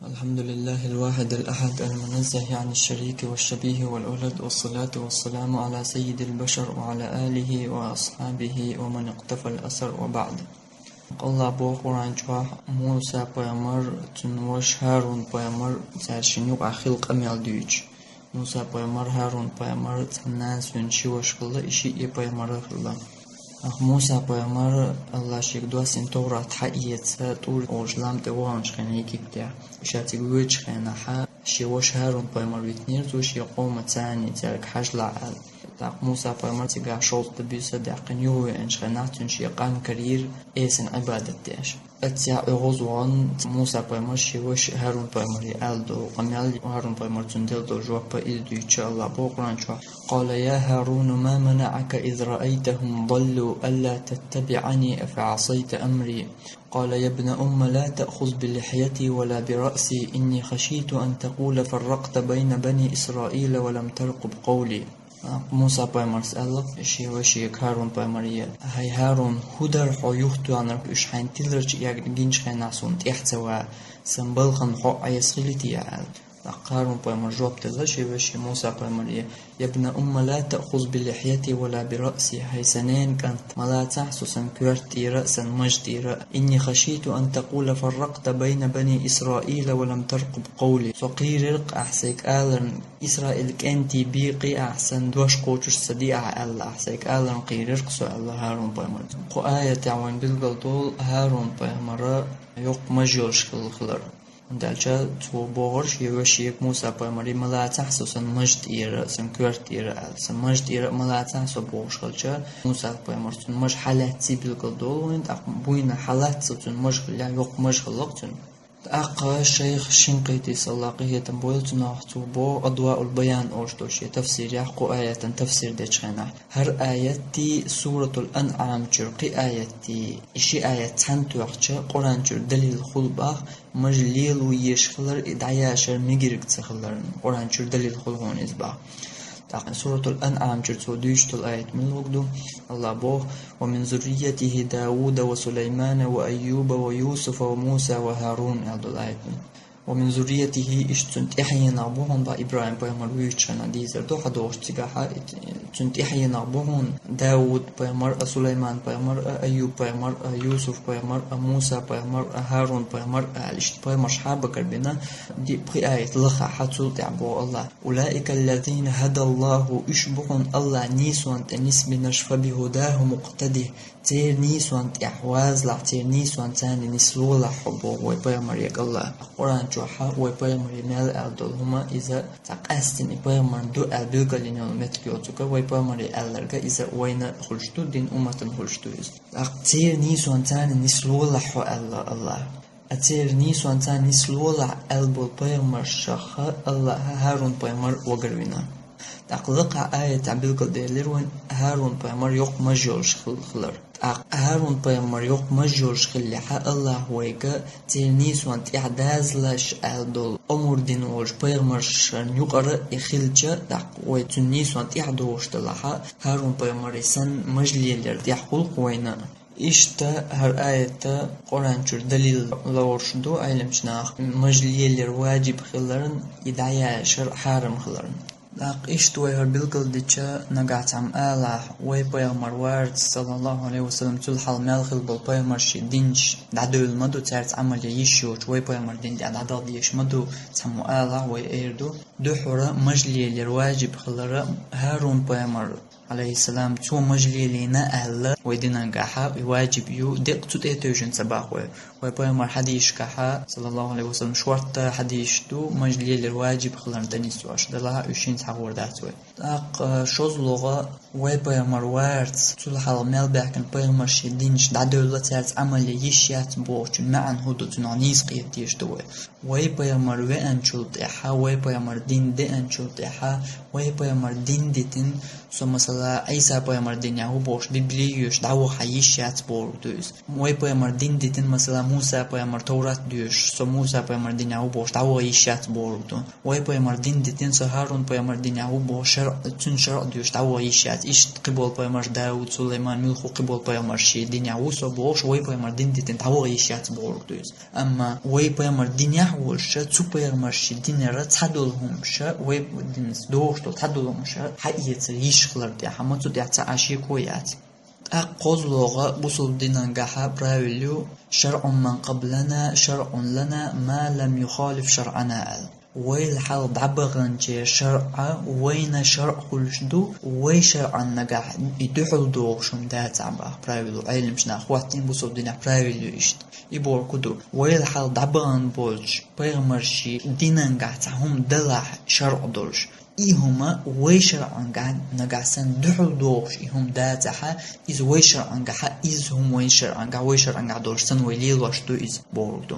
الحمد لله الواحد الأحد المنزه عن الشريك والشبيه والولد، والصلاة والسلام على سيد البشر وعلى آله وأصحابه ومن اقتفى الأثر وبعد. الله بو قرآن جواه موسى بيامر تنوش هارون بيامر تاشنيق خلق أميال ديوش. موسى بيامر هارون بيامر تناس ينشي وشغل إشي بيامر خلا. موسى بيامر الله شيك دواسين تورات حقيقة طول أوجلام دوانش خانه يكيبتع شاتي قويتش خانه حا شي وش هارون بيامر بيتنير توش يقوم تاني تارك حاج لعال داق موسى بيامر تيقع شوط دبيسة داقن يوهي انش خانه تنشي قام كرير ايسن عبادة داش اتيا اغوزوان موسى بيامر شي وش هارون بيامر يالدو قميال هارون بيامر تندل دو جوابا إلدو يتشاء الله بوقران شوح قال يا هارون ما منعك إذ رأيتهم ضلوا ألا تتبعني أفعصيت أمري قال يا ابن لا تأخذ بلحيتي ولا برأسي إني خشيت أن تقول فرقت بين بني إسرائيل ولم ترقب قولي. موسى بايمر سألك شي وشي هارون بايمرية هاي هارون هدر حو يختو عنك إش حين تلرج يجنش حين عصون تحتوى سنبلغن حو عيسخيلتي يعال هارون بايمر جواب تلشي وشي موسى بايمرية يا ابن لا تأخذ بلحيتي ولا برأسي هاي سنين كانت ملا تحسو سنكرتي رأسا مجدي إني خشيت أن تقول فرقت بين بني إسرائيل ولم ترقب قولي فقيرق أحسيك آلن إسرائيل كنتي بيقي أحسن دوش قوتش صديع الله أحسيك آلن قيرق سؤال هارون بايمر قو آية تعوين بالقلطول هارون بايمر يوق مجيوش خلر دالجا تو بورش يوشيك موسى بايمري ملا تحسو سن مجد إيرا سن كورت إيرا سن مجد إيرا ملا تحسو بورش خلجا موسى بايمر سن مج حالات تيبل قدول وينت بوين حالات سن مج خلا يوق مج خلقتن أقا الشيخ الشنقيطي صلاقية تنبويلتنا بو أضواء البيان أوشتوشي تفسير يحقو آية تفسير ديشخنا هر آياتي سورة الأنعام جرقي آياتي إشي آيات تنتو يحجا قرآن جر دليل خلباق مجليل ويشخلر إدعياشر ميجرق تخلر قرآن جر دليل خلقون إزباق سورة الأنعام جرتو ديشتو الآية من الوقدو الله بوه ومن ذريته داود وسليمان وأيوب ويوسف وموسى وهارون هذا الآية ومن ذريته اشتنت إحينا بوهن با إبراهيم بيمر ويتشنا ديزر دو حدوش تيغاها تنت إحينا بوهن داود بيمر سليمان بيمر أيوب بيمر يوسف بيمر موسى بيمر هارون بيمر الاشت بيمر شحابة كربنا دي بقي آية لخا حتو تعبو الله أولئك الذين هدى الله اشبهن الله نيسوان تنس بنشف بهداه مقتده تير نيسوان تحواز لا تير نيسوان تاني نسلو لا حبو ويبيمر يق الله قرآن جوحا ويبيمر يمال ألدول هما إذا تقاستن يبيمر دو ألبيلغالين المتكيوتوكا ويبيمر ألرغا إذا وين خلشتو دين أمتن خلشتو تير نيسوان تاني نسلو لا حو الله أتير نيسوان تاني نسلو لا ألبول بيمر شخا الله هارون بيمر وغروينا تقلق آية تعبير قدير وين هارون بيمر يوق مجيوش خلر هارون بيمر يوق مجيوش خلحا الله هويكا تيرنيس وانت إعداز لاش أهدول أمور دينوش بيمر شان يقرأ إخلجا داق ويتنيس وانت إعدوش تلحا هارون بيمر يسن مجلي لرديح خلق وينا إشتا هر آية قرآن جر دليل لورشدو أيلمشناخ مجلي لرواجب خلرن يدعي شر حارم خلرن لاق إشتوى هربيلقل ديشا نقعت عم آله ويبيغمر وارد صلى الله عليه وسلم تلحل مالخل بالبيغمر شي دينش دعدو المدو تارت عمل يشوش ويبيغمر دين دعدال ديش مدو تسمو آله ويردو دو حورا مجلي للواجب خلرا هارون بيغمر عليه السلام تو مجلي لنا أهلا ويدنا نقاحا واجب يو دق تتأتوجن سباقوي ويبيغمر حديش كاحا صلى الله عليه وسلم شورت حديش دو مجلي للواجب خلرا دنيسواش دلها أشين تحور داتوي اق شوز لغة ويبيغمر وارد تلحل مال باكن بيغمر شي دينش دعدولة تارت عمل يشيات بوچن معن هدو تنعنيز قيتيش دوي ويبيغمر وين شلطيحا ويبيغمر دين دين شلطيحا ويبيغمر دين ديتن سو مثلا مثلا عيسى بيامر دين يهو بوش بيبليوش دعوة حيشيات بور دوز موي بيامر دين ديتن مثلا موسى بيامر تورات دوش سو موسى بيامر دين يهو بوش دعوة يشيات بور دون وي بيامر دين ديتن سهارون بيامر دين يهو بوش شرع تون شرع دوش دعوة يشيات إيش قبول بيامر داود سليمان ملخو قبول بيامر شي دين يهو سو بوش وي بيامر دين ديتن دعوة يشيات بور دوز أما وي بيامر دين يهو شا تو بيامر شي دين رات تحدلهم شا وي دين دوش تو تحدلهم شا حقيقة يشخلر دي حماتو دي عشي كويات أقوز لغة بوصل دينانجاها برايلو شرع من قبلنا شرع لنا ما لم يخالف شرعنا ويل حال دعبغنجي شرع وين شرع خلشدو وي شرع نجاح يدحل دوغشم دا تعبا برايلو علم شنا خواتين بوصل دينا برايلو إشت يبور كدو ويل حال دعبغن بولج بيغمرشي دينانجاح تعهم دلع شرع دولش إيهما ويشر عنجا نجاسن دحل دوش إيهم داتها إز ويشر عنجا إز هم ويشر عنجا دولش سن ويليل واشتو إز بوردو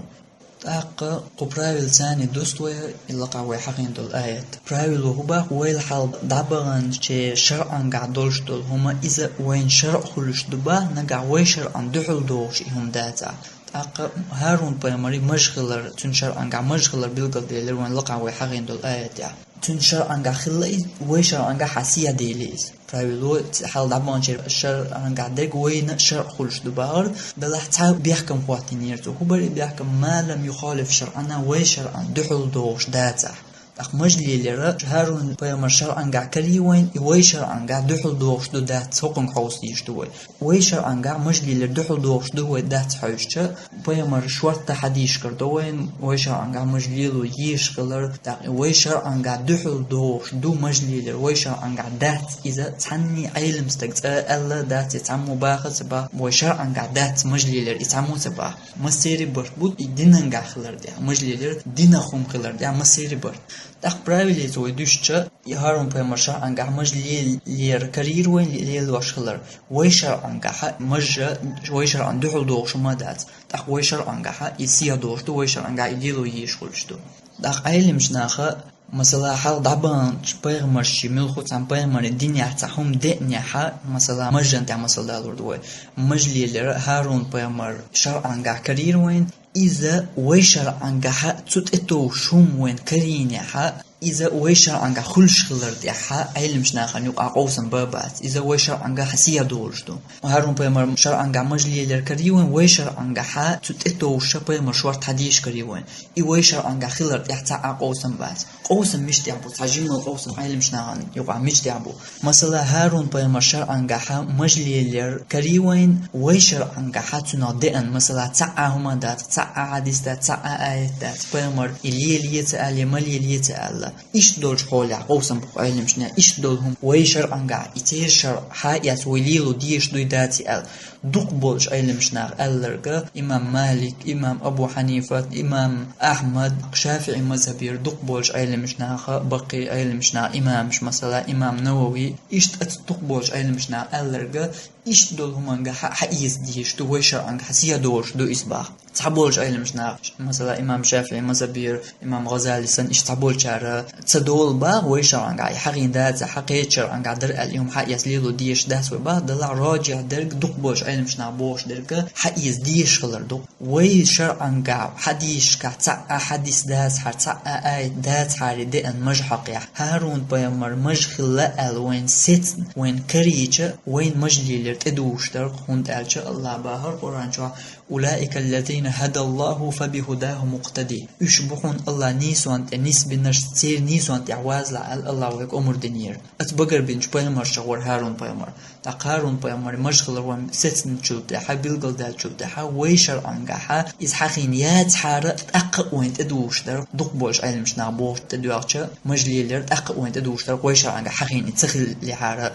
تاق قبرايل ثاني دوستوي إلا قوي حقين دول آيات برايل وهبا ويل حال دعبغان شي شرع عنجا دولش دول هما إذا وين شرع خلش دبا نجا ويشر عن دحل دوش إيهم داتا تاق هارون بيمري مشغلر تنشر عنجا مشغلر بالقل ديلر وين لقاوي حقين دول آيات يعني تنشر عنجا خلي ويشر عنجا حسيا ديليز برايلو حال دعبان شر عنجا دق وين شرع خلش دبار دلحتها بيحكم خواتينيرتو هو بري بيحكم ما لم يخالف شرعنا ويشر عن دحل دوش داتا أخ مجلي لرا هارون بيامر شرعا قاع كري وين ويشرعا قاع دحل دوش دو دات سوقن حوصيش دوي ويشرعا قاع مجلي لدحل دوش دوي دات حوشتا بيامر شورت حديش كردوين ويشرعا قاع مجلي لو يشغلر ويشرعا قاع دحل دوش دو مجلي لر ويشرعا قاع دات إذا تعني علم استقت ألا دات يتعمو باخد سبا ويشرعا قاع دات مجلي لر يتعمو سبا مسيري بربوط دينا قاع خلر دي مجلي لر دينا خوم خلر دي مسيري برد تاق برايلي زوي دوشتا يهارون بيامر شرعا قاع مجلي لير كرير وين ليل واشخلر ويشرعا قاع مجا ويشرعا دحل دوش ما دات تاق ويشرعا قاع يسيا دوش دو ويشرعا قاع يديلو يشغلش دو تاق علم شناخه مثلا حال دعبان بيغمر شي ملخو تاع بيغمر الدنيا تاعهم دنيا حا مثلا مجن تاع مثلا دور مجلي هارون بيغمر شرعا قاع كرير وين إذا ويشرعا قاع تتأتو شوم وين كريني حا إذا ويشرعا قاع خلش خلر دي حا علم شناخه يقع قوسن بابات إذا ويشرعا قاع حسيا دورش دو هارون بيغمر شرعا قاع مجلي كرير وين ويشرعا قاع تتأتو شبه مشوار حديش كرير وين إي ويشرعا قاع خلر دي تاع قوسن بات قوسن مش تعبو تاجين القوسن علم شناخه يقع مش تعبو مثلا هارون بيغمر شرعا قاع مجلي كريوين ويشرعا قاع تنادئن مثلا تاع هما دات تاع حديث دات تاع آيات دات بيغمر إليه تعالى مليه تعالى إيش دول حول قوسن علم شنا إيش دولهم ويشرعا قاع يتير شرع حيات ويليلو ديش دوي داتي دوق بولش علم شنا ألرقا إمام مالك إمام أبو حنيفة إمام أحمد شافعي مذهبير دوق بولش علم شنا بقي علم شنا إمامش مثلا إمام نووي إيش دوق بولش علم شنا ألرقا إيش دولهم عنقا حقيس ديش دو ويشر عنقا حسيا دوش دو إسباح تحبولش علم شنا مثلا إمام شافعي مذهبير إمام غزالي سن إيش تحبول شارع تدول با ويشر عنقا حقين دات حقيت شر عنقا در اليوم حقيس ليلو ديش داس وبا دلع راجع درق دوق بولش علم شنا بوش درقا حقيس ديش خلر دوق ويشر عنقا حديش كاع حديث داس حتى آيات دات حاري دي أن مجحق هارون بيامر مجخل لأل وين ست وين كريجة وين مجلي لرتدوش درق هند ألجا الله باهر قرآن جوا أولئك الذين هدى الله فبهداه مقتدي يشبهون الله نيسوان نسب نشتير نيسوان تعواز لعل الله ويك أمر دنير أتبقر بينش بيامر شغور هارون بيامر تاق هارون بيامر مجخل وين ست نشوب دحا بيلقل دال شوب دحا ويشر عنقاها إذ حقين يات حارة أق وين تدوش درق دوق بولش علم شنا بوش تدوارشا مجلي لرد أق وين تدوش درق ويشر عنقا حقين يتسخل لحارة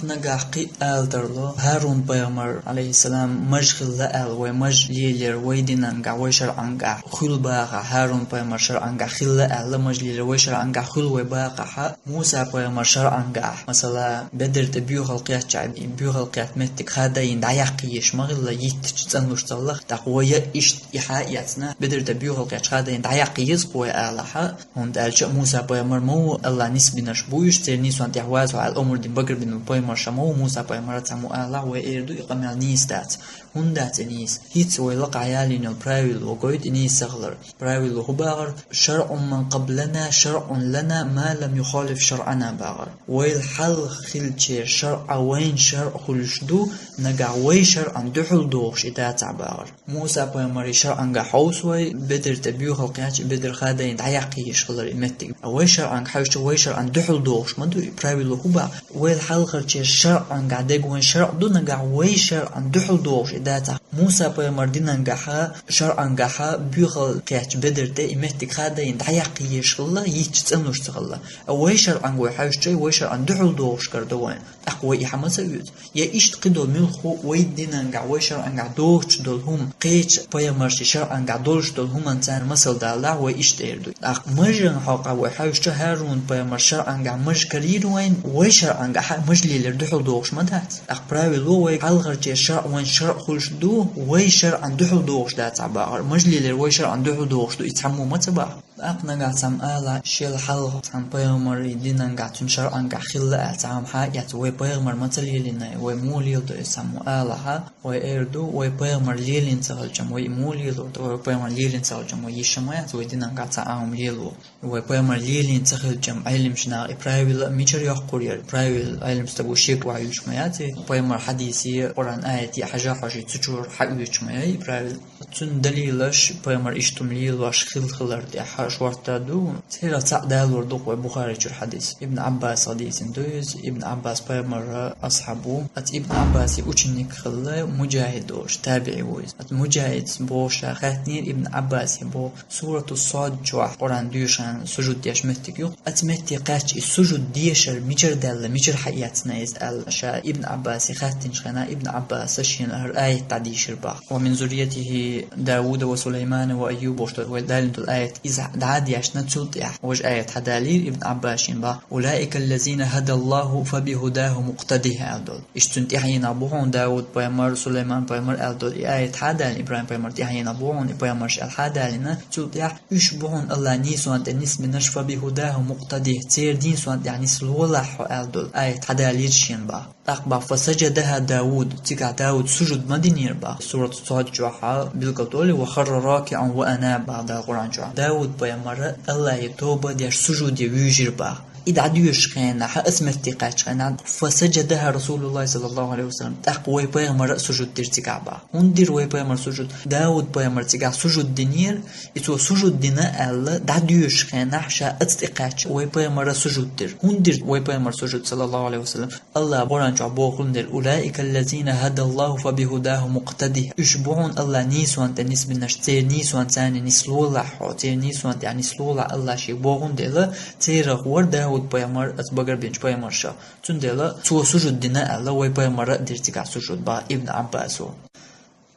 نجاحي ألدرلو هارون بيغمر عليه السلام مجخل لأل ومج ليلر ويدنا نجا ويشر عنجا خل باقة هارون بيغمر شر عنجا خل لأل مج ليلر ويشر عنجا خل وباقة موسى بيغمر شر عنجا مثلا بدر تبيو خلقيات شعب بيو خلقيات متك هذا يندعيقيش مغلا يتجتنوش تلخ تقوية إيش إحاياتنا بدر تبيو خلقيات هذا يندعيقيز قوي ألها هند ألجأ موسى بيغمر مو الله نسبي نشبويش ترنيس وانت يحواز على الأمر دين بقر بن بيمر شمو موسى بيمر تمو الله وإردو إقامل نيس دات هندات نيس هيت ويلق عيالين البراويل وقويد نيس سغلر براويل هباغر شرع من قبلنا شرع لنا ما لم يخالف شرعنا باغر ويلحل خلتشير شرع وين شرع خلشدو نقع وي شرع دحل دوغش إدات باغر موسى بيمر شرع حوس وي بدر تبيو خلقياتش بدر خادين دعيقيش خلر إمتك وي شرع حوش وي شرع دحل دوغش مدو براويل هبا ويلحل خلتشير شرع قعدق وين شرع دو نقع وي شرع دحل دوغش داتا موسى بيمر دينانجحا شرعنجحا بيغل قياش بدرتي إمتك خادا يندعيق يشغلا يتسألوش تغلا أوي شرعن ويحاوشتي وي شرعن دحل دوغش كردوين أقوى إحماسا يود يا إيش تقدو ملخو وي دينانجع وي شرعنجع دوغش دول هم قيش بيمرش شرعنجع دولش دول هم انسان مسل دالا وي إيش تيردو أق مجرن حقا ويحاوشتي هارون بيمر شرعنجع مج كرير وين وي شرعنجع مجليلر دحل دوغش مدات أق براوي لو وي حلغرتي شرع وين شرع خلش دو وي شرع دحل دوغش دات عباغر مجليلر وي شرع دحل دوغش دو يتحمو متبا أقنا قاعد آلا شيل حلغ عن بيمر دينا قاعد تنشر عن قاعد خلا عم حاجات وي بيمر متليلنا وي موليل دو يسمو آلا وي إردو وي بيمر ليلين تغلجم وي موليل وي بيمر ليلين تغلجم وي يشمعت وي دينا قاعد عم ليلو وي بيمر ليلين تغلجم علم شنا إبراهيم ميشر يحقر إبراهيم علم استبو شيك وعي شمعاتي بيمر حديثي قرآن آياتي حاجة تشور حق يشمعي إبراهيم تون دليلش بيمر إشتم ليل واش خلر دي شورتا دو تيرا تعدال وردوق وبخاري الحديث ابن عباس حديث دوز ابن عباس بيمر أصحابه ابن عباس يوشنك خلا مجاهد دوش تابعي ويز مجاهد بوش خاتنير ابن عباس بو سورة الصاد جوا قرآن دوشان سجود ديش متكيو متي قاتش السجود ديشر ميجر دال ميجر حياتنا يزال شا ابن عباس خاتن شخنا ابن عباس شين آية تعديشر با ومن ذريته داود وسليمان وأيوب ودالنت الآية إذا دعادي عشنا تسلطيح وج آية حدالير ابن عباشين با أولئك الذين هدى الله فبهداه مقتديه ألدول اشتنتيحين أبوهون داود بيمر سليمان بيمر ألدول آية حدال إبراهيم بيمر تيحين أبوهون بيمرش الحدالنا تسلطيح يشبهون الله نيسوان تنس منش فبهداه مقتديه تير دين سوان يعني سلولح ألدول آية حدالير شين با أقبع فسجدها داود تيقع داود سجد مدينير با سورة الصاد جوحا بالقطول وخر راكعا وأناب بعد القرآن جوحا داود بيمر الله يتوبة ديش سجود يوجر با إذا عديوش خينا اسم ارتقاش خينا فسجدها رسول الله صلى الله عليه وسلم تقوي بيمر سجود ترتقع با هندير وي بيمر سجود داود بيمر تقع سجود دينير إتو سجود دينا الله دعديوش خينا حشا اتقاش وي بيمر سجود دير هندير وي بيمر سجود صلى الله عليه وسلم الله بران جعبو قلندر أولئك الذين هدى الله فبهداه مقتديه يشبعون الله نيسوان تنس بالنش تير نيسوان تاني نسلولا تير نيسوان يعني نسلولا الله شي بوغن ديلا تير غور داود بيمر أتبقر بينش بيمر شا تندلا تو سجود دينا الله وي بيمر ديرتقع سجود با ابن عباسو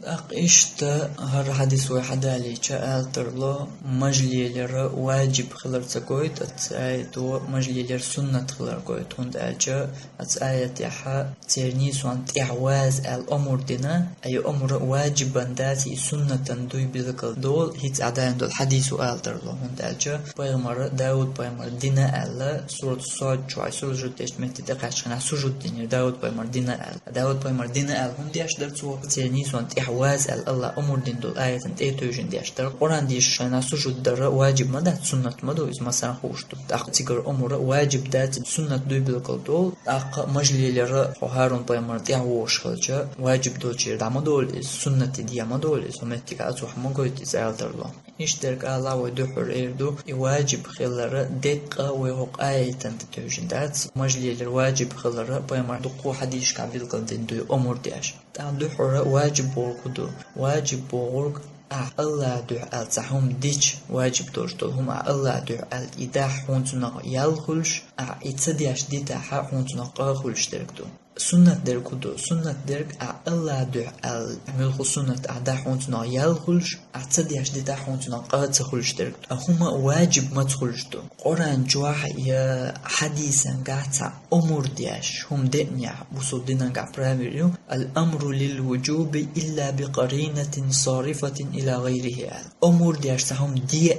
أقشت هر حديث وحدالي شاء له مجليلر واجب خلر تقويت أتآيتو مجليلر سنة خلر قويت هند أجا أتآيت يحا تيرنيس وان تعواز الأمر دينا أي أمر واجبا داتي سنة دوي بذكر دول هيت أعدان دول حديث وآلتر له هند أجا بيغمر داود بيغمر دينا ألا سورة الصاد شوي سورة جدش مهتي دقاش خنا سجود دينير داود بيغمر دينا ألا داود بيغمر دينا ألا هند أشدر تو تيرنيس وان تعواز الله أمر دين دول آية تيتوجن ديشتر قرآن ديش شنا سجود در واجب مدات سنة مدو إز مثلا خوش أق تيجر أمر واجب دات سنة دوي بالقل دول أق مجلي لر هارون بيمر ديعوش خلجا واجب دول شير دام دول إز سنة ديا مدول إز ومتك أتوح مقويت إز آلتر الله إشترك الله ودحر إردو واجب خلر دقة ويهق آية تيتوجن دات مجلي لر واجب خلر بيمر دقو حديش كابيلقل دين دوي أمر ديش تام دحر واجب بورقدو واجب بورق الله دع الزحوم ديش واجب دورتهم الله دع الإداح هونتنا يالخلش إتصدياش ديتا هونتنا قاخلش دركدو سنة دركدو سنة درك الله دع الملخ سنة أعداح هونتنا يالخلش اعتدي عش ديتا حون تنقاد تخلشتر هما واجب ما تخلشتو قرآن جواح يا حديثا قاعتا أمور دياش هم دنيا بصدنا قاع براميريو الأمر للوجوب إلا بقرينة صارفة إلى غيره أمور دياش هم دي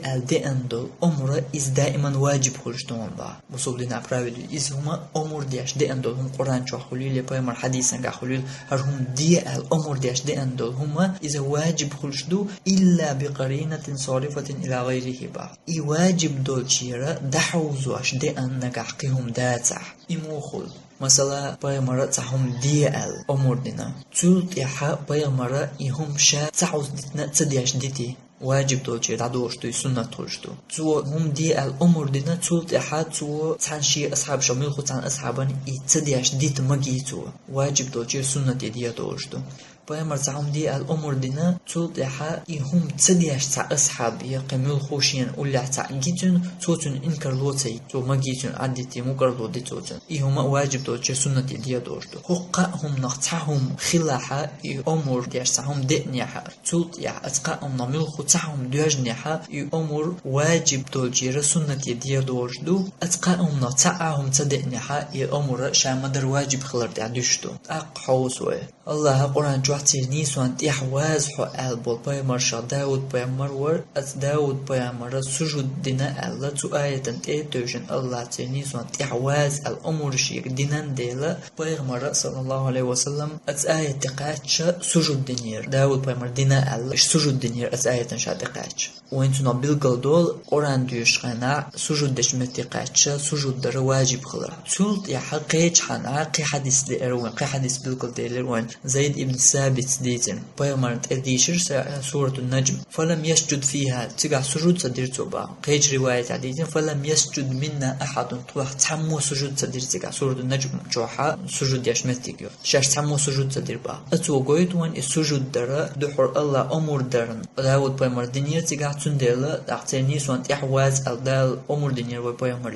دول أمور إز دائما واجب خلشتون با بصدنا براميريو إز هما أمور دياش دول هم قرآن جوا خليل بيمر حديثا قاع خليل هرهم دي الأمور دياش دول هما إذا واجب خلشتو إلا بقرينة صارفة إلى غيره با إي واجب دول شيرا دحوزواش دئن نقعقهم داتع إموخل مثلا بيمرة تهم دي الأمور دينا تولت إحا بيمرة إهم شا تعوز ديتنا تدياش ديتي واجب دول شيء تعدوش تو سنة تولشتو تو هم دي الأمور دينا تولت إحا تو تنشي أصحاب شميل خو تن أصحابان تدياش ديت مجيتو واجب دول شيء سنة دي تولشتو بيمر تعهم دي الأمور دينا تولت إحا إهم تدياش تع أصحاب يقيمول خوشين ولا تع جيتون توتون إنكر لوتي تو مجيتون عدتي مكر لودي توتون إهم واجب دول شيء سنة دي تولشتو حقهم نقطعهم خلاحة أمور دياش تعهم دئنيها تولت إحا أتقاهم نميل خو تعهم دياجنيها أمور واجب دول شيء سنة دي تولشتو أتقاهم نقطعهم تدئنيها أمور شامدر واجب خلر تعدشتو أقحوسوه الله قرآن جوحتي نيسوان تيحواز حو ألبول بيمر شا داود بيمر ور أت داود بيمر سجود دينا ألا تو آية تيتوجن الله تينيسوان تيحواز الأمور شيك دينان ديلا بيمر صلى الله عليه وسلم أت آية تقاتش سجود دينير داود بيمر دينا ألا سجود دينير أت آية شا تقاتش وانتنا بالقل دول قرآن ديوش غنا سجود دشمت تقاتش سجود در واجب خلر تولت يحقيج حنا قي حديث دي أروين قي حديث بالقل دي لروين زيد ابن ثابت ديتن بيمرت أديشر سورة النجم فلم يسجد فيها تقع سجود صدير توبا قيج رواية عديدين فلم يسجد منا أحد طوح تحمو سجود صدير تقع سورة النجم جوحا سجود يشمتك شاش تحمو سجود صدير با أتو قويت وان السجود در دحر الله أمور درن داود بيمر دنيا تقع تندل أعتني سوان تحواز الدال أمور دنيا وبيمر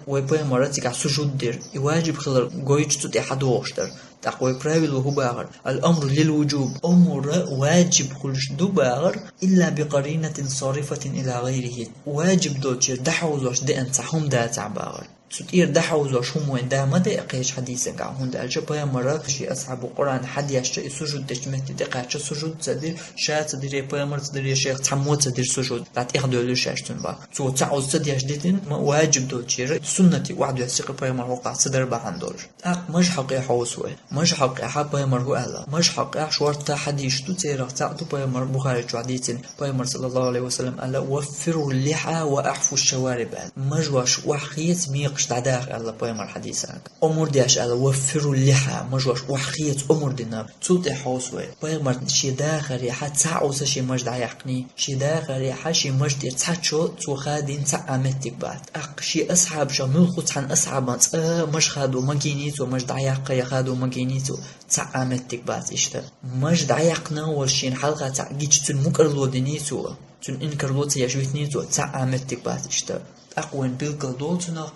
وبيمر تقع سجود در يواجب خلر قويت تتحد وغشتر تقوي برايل وهو باغر الأمر للوجوب أمر واجب خلش دو باغر إلا بقرينة صارفة إلى غيره واجب دوتشير دحوزوش دي أنتحهم داتع باغر ستير دحوزوش هم وين دا مدى إقيش حديثا قاعون دا الجبايا مرة شي أصحاب القرآن حد يشتري سجود دشمت دقاعش سجود تدير شات تدير يبايا مرة تدير يا شيخ تحمو تدير سجود لات إخدولو شاشتون با سو تعوز تديش ديتن واجب دوتشير سنتي واحد يحسيق بايا مرة وقع صدر باحان دولش مش حقي حوسوه مش حقي حب بايا مرة ألا مش حقي شوارتا حديش تو تيرق تعدو بايا مرة بخاري جواديتن بايا مرة صلى الله عليه وسلم ألا وفروا اللحى وأحفوا الشوارب مجوش وحقيت ميق تعداخ الله بيمر حديثك أمور دياش الله وفروا اللحى مجوش وحقية أمور دينا تولت حوسوي بيمر شي داخل يحا تعوز شي مجد عيقني شي داخل يحا شي مجد يتحشو توخادين تعامتك بعد شي أصحاب شملخو عن أصحابات مش خادو مجينيتو مجد عيق يخادو مجينيتو تعامتك بعد إشتا مجد عيقنا والشين حلقة تعجيج تنمكرلو دينيتو تن إنكرلو تيجويتنيتو تعامتك بعد إشتا أقوين بالقل دولتنا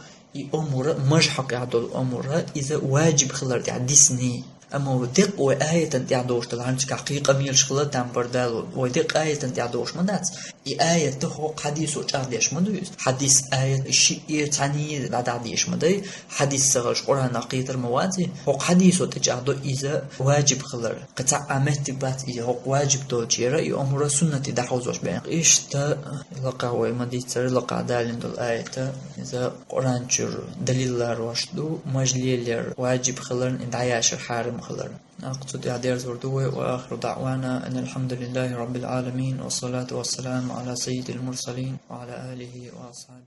أمور مجحق يعدو الأمور إذا واجب خلر تعديسني أما ودق وآية تعدوش طبعا حقيقة ميل شغلات تام بردال ودق آية تعدوش منات آية تخوق حديث وتعديش مدويس حديث آية الشيء تعني بعد عديش مدي حديث سغش قرآن عقيدة الموازي حق حديث وتجعدو إذا واجب خلر قطع أمتك بات إذا حق واجب توجيرا أمور سنة دحوزوش بين إيش تا لقا ومدي تر لقا دالين دول آية إذا قرآن شر دليل رشدو مجليل واجب خلر إن عياش الحارم خلر أقصد إعدار زردوه وآخر دعوانا أن الحمد لله رب العالمين والصلاة والسلام على سيد المرسلين وعلى آله وأصحابه